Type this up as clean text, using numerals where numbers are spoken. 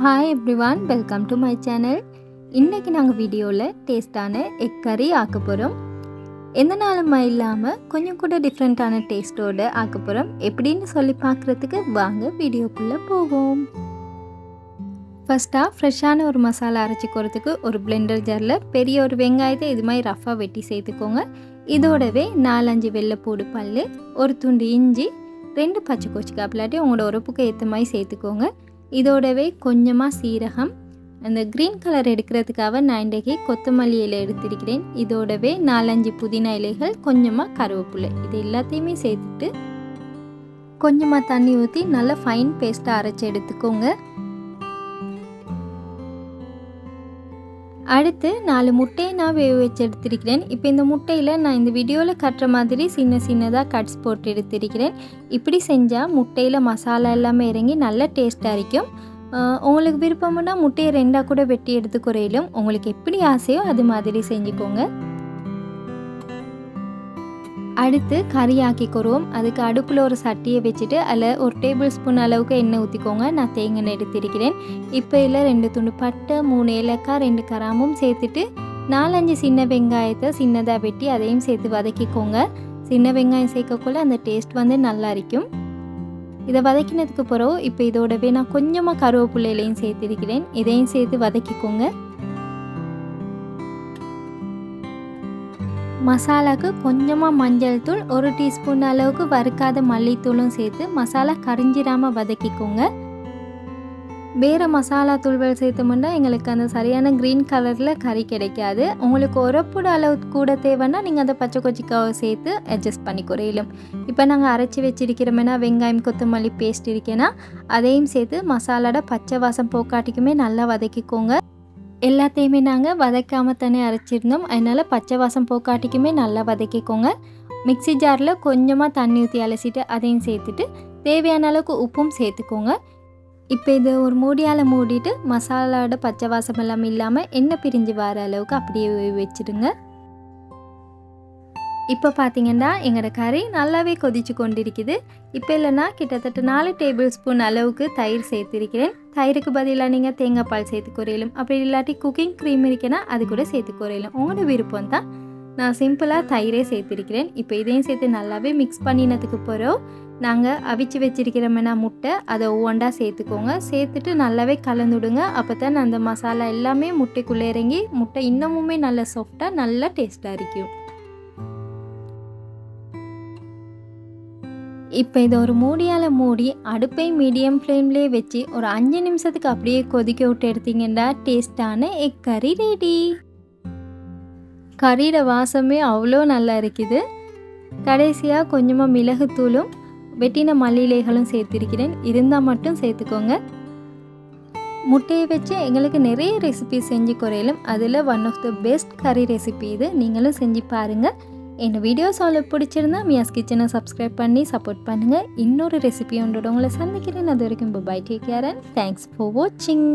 Hi everyone, welcome to my channel. இன்றைக்கி நாங்கள் வீடியோவில் டேஸ்ட்டான எக் கறி ஆக்க போகிறோம். எந்த நாளுமா இல்லாமல் கொஞ்சம் கூட டிஃப்ரெண்ட்டான டேஸ்ட்டோடு ஆக்க போகிறோம். எப்படின்னு சொல்லி பார்க்குறதுக்கு வாங்க வீடியோக்குள்ளே போவோம். ஃபஸ்ட்டாக ஃப்ரெஷ்ஷான ஒரு மசாலா அரைச்சிக்கிறதுக்கு ஒரு பிளெண்டர் ஜாரில் பெரிய ஒரு வெங்காயத்தை இது மாதிரி ரஃப்பாக வெட்டி சேர்த்துக்கோங்க. இதோடவே 4-5 வெள்ளைப்பூடு பல், ஒரு துண்டு இஞ்சி, 2 பச்சை கொச்சிக்காய் இல்லாட்டி உங்களோட உரப்புக்கு ஏற்ற மாதிரி சேர்த்துக்கோங்க. இதோடவே கொஞ்சமாக சீரகம், அந்த க்ரீன் கலர் எடுக்கிறதுக்காக நான் இன்றைக்கி கொத்தமல்லி இலை எடுத்திருக்கிறேன். இதோடவே 4-5 புதினா இலைகள், கொஞ்சமாக கருவேப்பிலை, இது எல்லாத்தையுமே சேர்த்துட்டு கொஞ்சமாக தண்ணி ஊற்றி நல்லா ஃபைன் பேஸ்ட்டாக அரைச்சி எடுத்துக்கோங்க. அடுத்து 4 முட்டையை நான் வேக வச்சு எடுத்திருக்கிறேன். இப்போ இந்த முட்டையில் நான் இந்த வீடியோவில் கட்டுற மாதிரி சின்னதாக கட்ஸ் போட்டு எடுத்திருக்கிறேன். இப்படி செஞ்சால் முட்டையில் மசாலா எல்லாமே இறங்கி நல்ல டேஸ்ட்டாக இருக்கும். உங்களுக்கு விருப்பம்னா முட்டையை 2ஆக கூட வெட்டி எடுத்துக்குறையிலும் உங்களுக்கு எப்படி ஆசையோ அது மாதிரி செஞ்சுக்கோங்க. அடுத்து கறி ஆக்கிக்கிறோம். அதுக்கு அடுப்பில் ஒரு சட்டியை வச்சுட்டு அதில் ஒரு டேபிள் ஸ்பூன் அளவுக்கு எண்ணெய் ஊற்றிக்கோங்க. நான் தேங்காய் எடுத்திருக்கிறேன். இப்போ இதில் 2 துண்டு பட்டை, 3 ஏலக்காய், 2 கிராம்பும் சேர்த்துட்டு 4-5 சின்ன வெங்காயத்தை சின்னதாக வெட்டி அதையும் சேர்த்து வதக்கிக்கோங்க. சின்ன வெங்காயம் சேர்க்கக்குள்ள அந்த டேஸ்ட் நல்லா இருக்கும். இதை வதக்கினதுக்கு பிறகு இப்போ இதோடவே நான் கொஞ்சமாக கருவேப்பிலையிலையும் சேர்த்திருக்கிறேன். இதையும் சேர்த்து வதக்கிக்கோங்க. மசாலாவுக்கு கொஞ்சமாக மஞ்சள் தூள், 1 டீஸ்பூன் அளவுக்கு வறுக்காத மல்லித்தூளும் சேர்த்து மசாலா கரிஞ்சிடாமல் வதக்கிக்கோங்க. வேறு மசாலா தூள்கள் சேர்த்தோம்னா எங்களுக்கு அந்த சரியான க்ரீன் கலரில் கறி கிடைக்காது. உங்களுக்கு உரப்போட அளவு கூட தேவைன்னா நீங்கள் அந்த பச்சை கொச்சிக்காவை சேர்த்து அட்ஜஸ்ட் பண்ணி குறையிலும். இப்போ நாங்கள் அரைச்சி வச்சிருக்கிறோம்னா வெங்காயம் கொத்தமல்லி பேஸ்ட் இருக்கேன்னா அதையும் சேர்த்து மசாலாவோட பச்சை வாசம் போக்காட்டிக்குமே நல்லா வதக்கிக்கோங்க. எல்லாத்தையுமே நாங்கள் வதக்காமல் தானே அரைச்சிருந்தோம், அதனால் பச்சை வாசம் போக்காட்டிக்குமே நல்லா வதக்கிக்கோங்க. மிக்சி ஜாரில் கொஞ்சமாக தண்ணி ஊற்றி அலசிட்டு அதையும் சேர்த்துட்டு தேவையான அளவுக்கு உப்பும் சேர்த்துக்கோங்க. இப்போ இதை ஒரு மூடியால் மூடிட்டு மசாலாவோட பச்சை வாசம் எல்லாம் இல்லாமல் எண்ணெய் பிரிஞ்சு வர அளவுக்கு அப்படியே வச்சுடுங்க. இப்போ பார்த்தீங்கன்னா எங்களோட கறி நல்லாவே கொதிச்சு கொண்டிருக்குது. இப்போ இல்லைன்னா கிட்டத்தட்ட 4 டேபிள் ஸ்பூன் அளவுக்கு தயிர் சேர்த்துருக்கிறேன். தயிருக்கு பதிலாக நீங்கள் தேங்காய் பால் சேர்த்து குறையிலும், அப்படி இல்லாட்டி குக்கிங் க்ரீம் இருக்குன்னா அது கூட சேர்த்து குறையிலும், உங்களோட விருப்பம் தான். நான் சிம்பிளாக தயிரே சேர்த்துருக்கிறேன். இப்போ இதையும் சேர்த்து நல்லாவே மிக்ஸ் பண்ணினதுக்கு பிறகு நாங்கள் அவிச்சு வச்சிருக்கிறோம்னா முட்டை அதை ஒவ்வொன்றா சேர்த்துக்கோங்க. சேர்த்துட்டு நல்லாவே கலந்துடுங்க. அப்போ தான் அந்த மசாலா எல்லாமே முட்டைக்குள்ளே இறங்கி முட்டை இன்னமுமே நல்ல சாஃப்டாக நல்லா டேஸ்ட்டாக இருக்கும். இப்போ இதை ஒரு மூடியால் மூடி அடுப்பை மீடியம் ஃப்ளேம்லேயே வச்சு ஒரு 5 நிமிஷத்துக்கு அப்படியே கொதிக்க விட்டு எடுத்தீங்கன்னா டேஸ்டான எக் கறி ரெடி. கறியோட வாசமே அவ்வளோ நல்லா இருக்குது. கடைசியாக கொஞ்சமாக மிளகுத்தூளும் வெட்டின மல்லியிலைகளும் சேர்த்துருக்கிறேன். இருந்தால் மட்டும் சேர்த்துக்கோங்க. முட்டையை வச்சு எங்களுக்கு நிறைய ரெசிபி செஞ்சு குறையிலும் அதில் ஒன் ஆஃப் த பெஸ்ட் கறி ரெசிபி இது. நீங்களும் செஞ்சு பாருங்கள். என் வீடியோஸ் உங்களுக்கு பிடிச்சிருந்தா மியாஸ் கிச்சனை சப்ஸ்கிரைப் பண்ணி சப்போர்ட் பண்ணுங்கள். இன்னொரு ரெசிபி ஒன்றோட உங்களை சந்திக்கிறேன். அது வரைக்கும் bye, take care and thanks for வாட்சிங்.